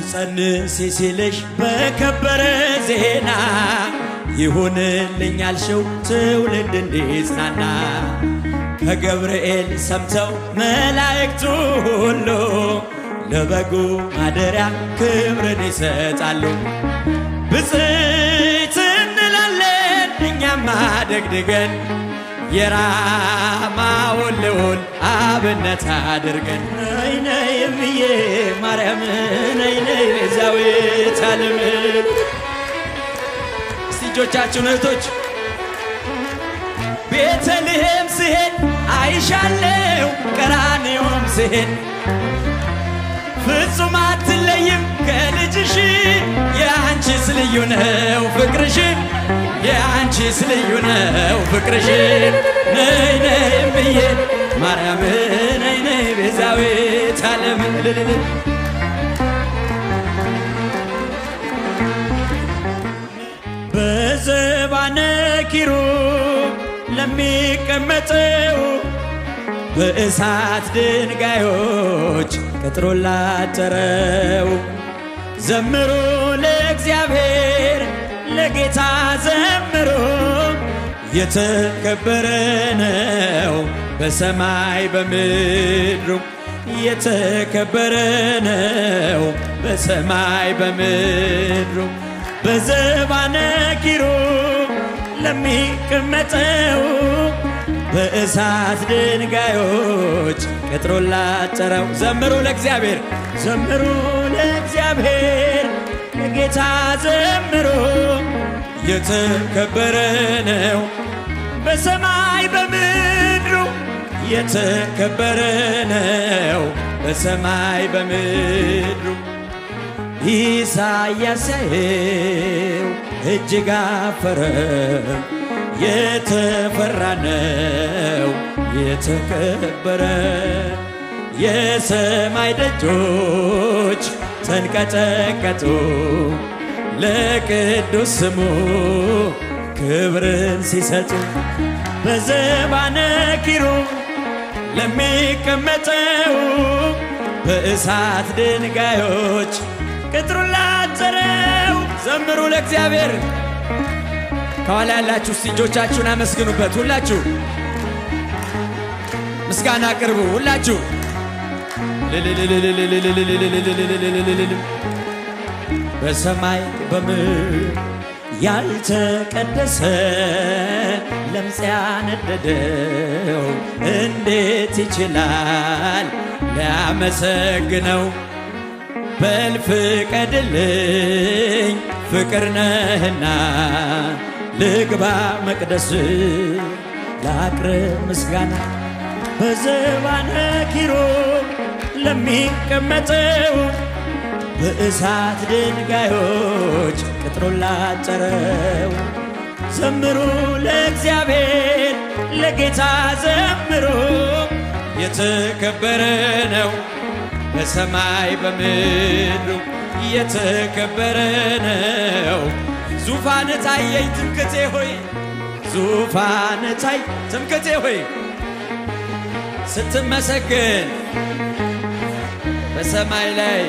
ትጸንስ ሲልሽ በከበረ ዜና ይሁንልኝ አልሽው ትውልድ እንዲጽናና ከገብርኤል ሰምተው መላእክቱ ሁሉ ለበጉ ማደሪያ ክብርን ይሰጣሉ። ብፅዕት እንላለን እኛም ደግድገን የራማውን ልዑል አብነት አድርገን ነይ ነይ እምዬ ማርያም ነይ ነይ ቤዛዊተ ዓለም። እስቲ እጆቻችሁን እህቶች ቤተልሔም ስሄድ አይሻለው ቀራንዮም ስሄድ ፍጹም አትለይም ከልጅሽ የአንቺስ ልዩ ነው ፍቅርሽ የአንቺስ ልዩ ነው ፍቅርሽ ነይ ነይ እምዬ ማርያም ነይ ነይ ቤዛዊተ ዓለም። በዘባነ ኪሩብ ለሚቀመጠው በእሳት ድንጋዮች ቅጥሩን ላጠረው ዘምሩ ለእግዚአብሔር ለጌታ ዘምሩ የተከበረ ነው በሰማይ በምድሩ የተከበረ ነው በሰማይ በምድሩ በዘባነ ኪሩብ ለሚቀመጠው በእሳት ድንጋዮች ቅጥሩን ላጠረው ዘምሩ ለእግዚአብሔር ዘምሩ ለእግዚአብሔር ለጌታ ዘምሩ የተከበረ ነው በሰማይ በምድሩ የተከበረ ነው በሰማይ በምድሩ ኢሳይያስ ያየው እጅግ አፈረ የተፈራ ነው የተከበረ የሰማይ ደጆች ተንቀጠቀጡ ለቅዱስ ስሙ ክብርን ሲሰጡ በዘባነ ኪሩብ ለሚቀመጠው በእሳት ድንጋዮች ቅጥሩን ላጠረው ዘምሩ ለእግዚአብሔር። ከኋላ ያላችሁ እጆቻችሁን አመስግኑበት። ሁላችሁ ምስጋና አቅርቡ። ሁላችሁ በሰማይ በምድር ያልተቀደሰ ለምጽ ያነደደው እንዴት ይችላል ሊያመሰግነው? በል ፍቀድልኝ ፍቅር ነህና ልግባ መቅደስ ላቅርብ ምስጋና በዘባነ ኪሩብ ለሚቀመጠው በእሳት ድንጋዮች ቅጥሩን ላጠረው ዘምሩ ለእግዚአብሔር ለጌታ ዘምሩ የተከበረ ነው በሰማይ በምድሩ የተከበረ ነው። ዙፋን ታየኝ ትምክህቴ ሆይ ዙፋን ታይ ትምክህቴ ሆይ ስትመሰግን በሰማይ ላይ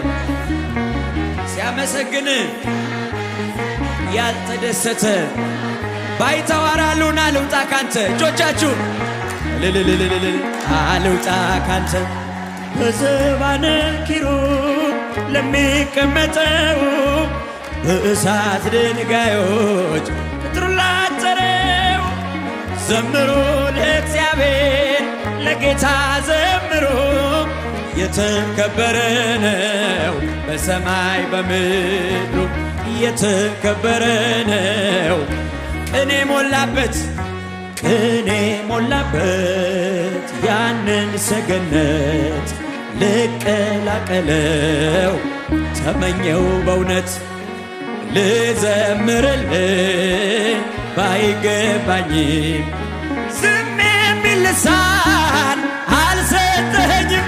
ሲያመሰግን ያልተደሰተ ባይተዋራሉና ልውጣ ካንተ እጆቻችሁ አልውጣ ካንተ በዘባነ ኪሩብ ለሚቀመጠው በእሳት ድንጋዮች ቅጥሩን ላጠረው ዘምሩ ለእግዚአብሔር ለጌታ ዘምሩ የተከበረ ነው በሰማይ በምድሩ የተከበረ ነው። ቅኔ ሞላበት ያንን ሰገነት ልቀላቀለው ተመኘው በእውነት ልዘምርልህ ባይገባኝም ዝም የሚል ልሳን አልሰጠኸኝም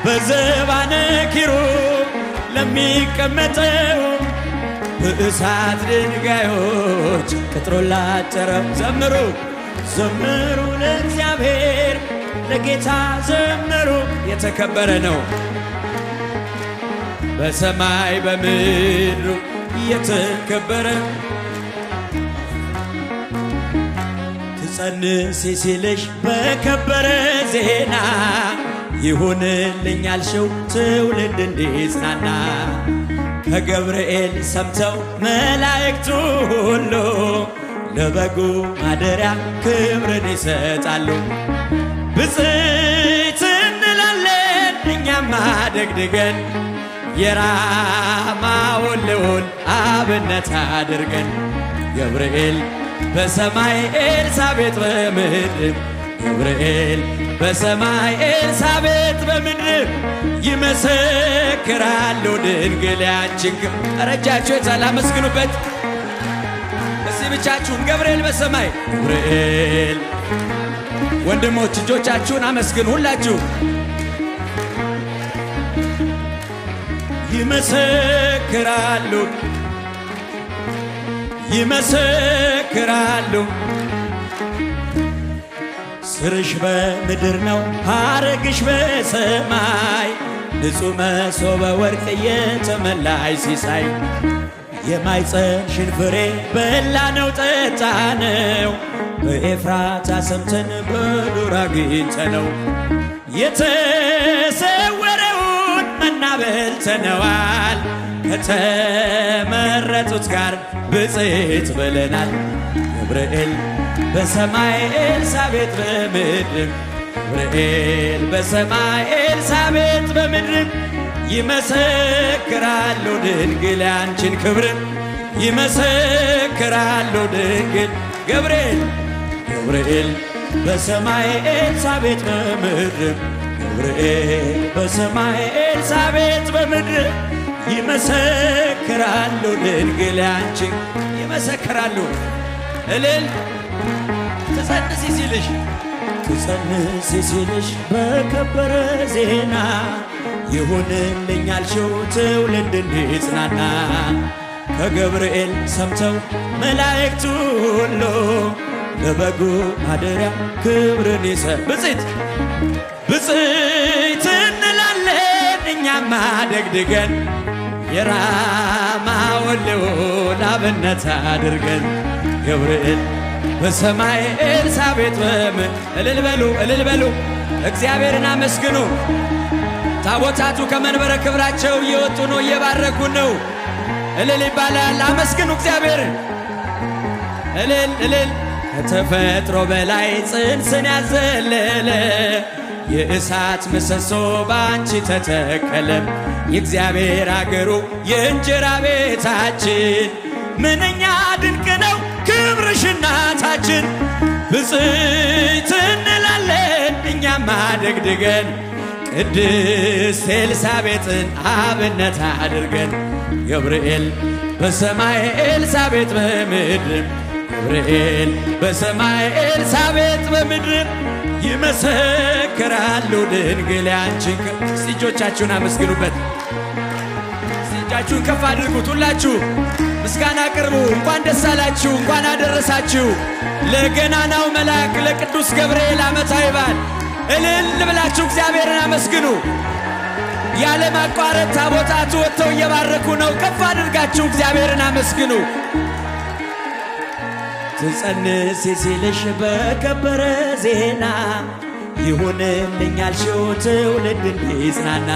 በዘባነ ኪሩብ ለሚቀመጠው በእሳት ድንጋዮች ቅጥሩን ላጠረው ዘምሩ ዘምሩ ለእግዚአብሔር ለጌታ ዘምሩ የተከበረ ነው በሰማይ በምድሩ የተከበረ ትጸንሲ ሲልሽ በከበረ ዜና ይሁንልኝ ያልሽው ትውልድ እንዲጽናና ከገብርኤል ሰምተው መላእክቱ ሁሉ ለበጉ ማደሪያ ክብርን ይሰጣሉ። ብፅዕት እንላለን እኛም አደግድገን የራማውን ልዑል አብነት አድርገን ገብርኤል በሰማይ ኤልሳቤጥ በምድር ገብርኤል በሰማይ ኤልሳቤጥ በምድር ይመሰክራሉ ድንግል ያንቺን ረጃችሁ የታል አመስግኑበት እስቲ ብቻችሁን ገብርኤል በሰማይ ገብርኤል ወንድሞች እጆቻችሁን አመስግኑ ሁላችሁ ይመሰክራሉ ይመሰክራሉ ስርሽ በምድር ነው ሐረግሽ በሰማይ ንጹሕ መሶበ ወርቅ የተመላሽ ሲሳይ የማኅፀንሽን ፍሬ በላነው ጠጣነው በኤፍራታ ሰምተን በዱር አግኝተነው የተሰወረውን መና በልተነዋል ከተመረጡት ጋር ብፅዕት ብለናል ገብርኤል በሰማይ ኤልሳቤጥ በምድር ገብርኤል በሰማይ ኤልሳቤጥ በምድር ይመሰክራሉ ድንግል ያንቺን ክብር ይመሰክራሉ ድንግል ገብርኤል ገብርኤል በሰማይ ኤልሳቤጥ በምድር ገብርኤል በሰማይ ኤልሳቤጥ በምድር ይመሰክራሉ ድንግል ያንቺን ይመሰክራሉ እልል ትጸንሲ ሲልሽ በከበረ ዜና ይሁንልኝ ያልሽው ትውልድ እንዲጽናና ከገብርኤል ሰምተው መላእክቱ ሁሉ ለበጉ ማደሪያ ክብርን ብፅዕት ብፅዕት እንላለን እኛም አደግድገን የራማውን ልዑል አብነት አድርገን ገብርኤል በሰማይ ኤልሳቤጥ እልል በሉ እግዚአብሔርን አመስግኑ ታቦታቱ ከመንበረ ክብራቸው እየወጡ ነው እየባረኩ ነው እልል ይባላል አመስግኑ እግዚአብሔርን እልል ከተፈጥሮ በላይ ጽንስን ያዘለለ የእሳት ምሰሶ ባንቺ ተተከለ የእግዚአብሔር አገሩ የእንጀራ ቤታችን ምንኛ ድንቅ ነው ክብርሽ እናታችን ብፅዕት እንላለን እኛም አደግድገን ቅድስት ኤልሳቤጥን አብነት አድርገን ገብርኤል በሰማይ ኤልሳቤጥ በምድር ገብርኤል በሰማይ ኤልሳቤጥ በምድር ይመሰክራሉ ድንግል ያንቺን እጆቻችሁን አመስግኑበት እጃችሁን ከፍ አድርጉት ሁላችሁ ምስጋና ቅርቡ እንኳን ደስ አላችሁ እንኳን አደረሳችሁ ለገናናው መልአክ ለቅዱስ ገብርኤል ዓመታዊ በዓል እልል ብላችሁ እግዚአብሔርን አመስግኑ ያለ ማቋረጥ ታቦታቱ ወጥተው እየባረኩ ነው ከፍ አድርጋችሁ እግዚአብሔርን አመስግኑ ትጸንሲ ሲልሽ በከበረ ዜና ይሁንልኝ ያልሽው ትውልድ እንዲጽናና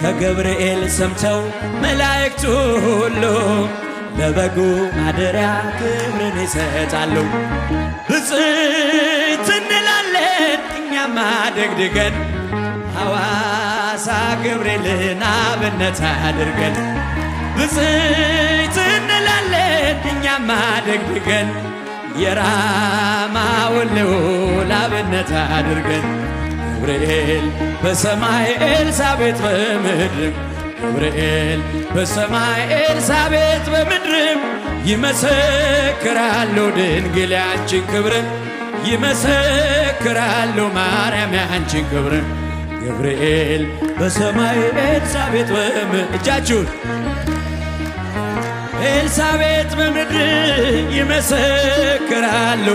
ከገብርኤል ሰምተው መላእክቱ ሁሉ ለበጉ ማደሪያ ክብርን ይሰጣሉ ብፅዕት እንላለን እኛም አደግድገን ሐዋሳ ገብርኤልን አብነት አድርገን ብፅዕት እንላለን እኛም አደግድገን የራማውን ልዑል አብነት አድርገን ገብርኤል በሰማይ ኤልሳቤጥ በምድር ገብርኤል በሰማይ ኤልሳቤጥ በምድር ይመሰክራሉ ድንግል ያንቺን ክብር ይመሰክራሉ ማርያም ያንቺን ክብር ገብርኤል በሰማይ ኤልሳቤጥ እጃችሁን ኤልሳቤጥ በምድር ይመሰክራሉ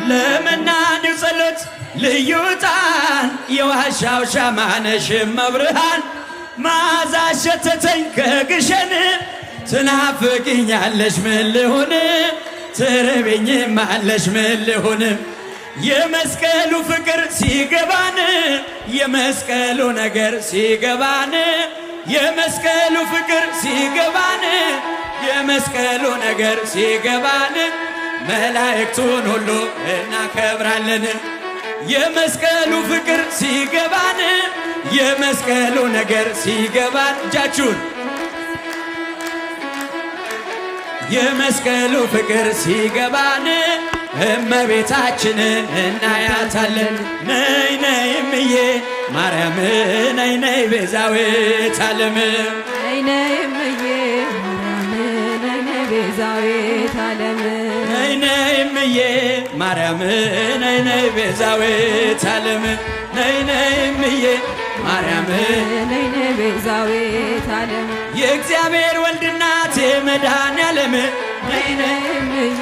ለመናኒው ጸሎት ልዩ ዕጣን የዋሻው ሻማነሽ መብርሃን መዓዛ ሸተተኝ ከግሸን ትናፍቅኛለሽ ምን ልሁን ትርበኝማለሽ ምን ልሁን የመስቀሉ ፍቅር ሲገባን የመስቀሉ ነገር ሲገባን የመስቀሉ ፍቅር ሲገባን የመስቀሉ ነገር ሲገባን መላእክቱን ሁሉ እናከብራለን የመስቀሉ ፍቅር ሲገባን የመስቀሉ ነገር ሲገባን እጃችሁን የመስቀሉ ፍቅር ሲገባን እመቤታችንን እናያታለን ነይ ነይ እምዬ ማርያም ነይ ነይ ቤዛዊተ ዓለም ነይ ነይ እምዬ ማርያም ነይ ነይ ቤዛዊተ ዓለም ነይ ነይ እምዬ ማርያም ነይ ነይ ቤዛዊተ ዓለም ነይ ነይ እምዬ ማርያም ነይ ነይ ቤዛዊተ ዓለም የእግዚአብሔር ወልድ እናት የመድኃኔዓለም ነይ ነይ እምዬ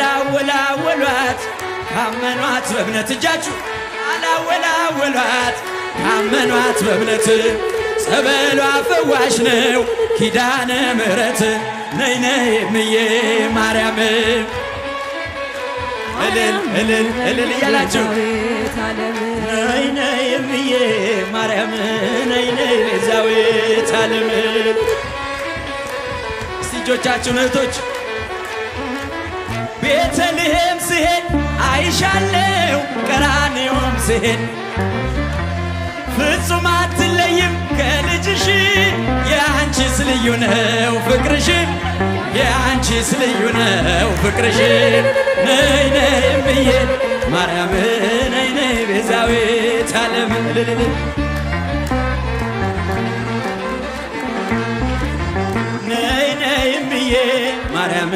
ካላወላወሏት ካመኗት በእምነት እጃችሁ ካላወላወሏት ካመኗት በእምነት ጸበሏ ፈዋሽ ነው ኪዳነ ምሕረት ነይ ነይ እምዬ ማርያም እልል እልል እልል እያላችሁ ነይ ነይ እምዬ ማርያም ነይ ነይ ቤዛዊተ ዓለም እጆቻችሁን እህቶች ቤተልሔም ስሄድ አይሻለው ቀራንዮም ስሄድ ፍጹም አትለይም ከልጅሽ የአንቺስ ልዩ ነው ፍቅርሽ የአንቺስ ልዩ ነው ፍቅርሽ ነይ ነይ እምዬ ማርያም ነይ ነይ ቤዛዊተ ዓለም ነይ ነይ እምዬ ማርያም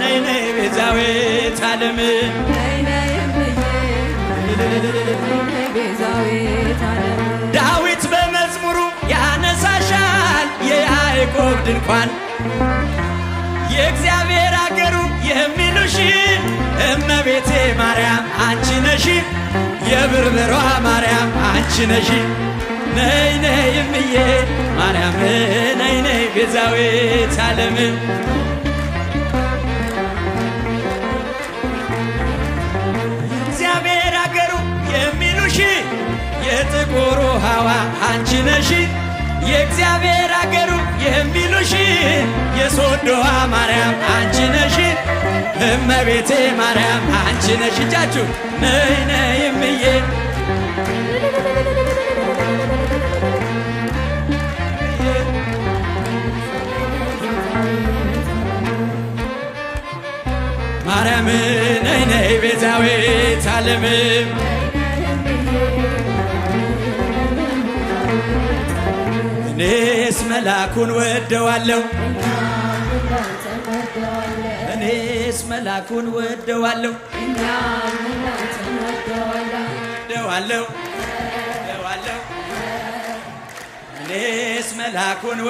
ነይ ነይ ቤዛዊተ ዓለም ነይ ነይ እምዬ ቤዛዊተ ዓለም ዳዊት በመዝሙሩ ያነሳሻል የያዕቆብ ድንኳን የእግዚአብሔር አገሩ የሚሉሽ እመቤቴ ማርያም አንቺ ነሽ የብርብሯ ማርያም አንቺ ነሽ ነይ ነይ እምዬ ማርያም ነይ ነይ ቤዛዊተ ዓለም እግዚአብሔር አገሩ የሚሉሽ የጥቁሩ ሐዋ አንቺ ነሽ የእግዚአብሔር አገሩ የሚሉሽ የሶዶዋ ማርያም አንቺ ነሽ እመቤቴ ማርያም አንቺ ነሽ እጃችሁ ነይ ነይ እምዬ ማርያም ነይ ነይ ቤዛዊተ ዓለም እኔስ መላኩን ወደዋለሁ እኔስ መላኩን ወደዋለሁ ወደዋለሁ ወደዋለሁ እኔስ መላኩን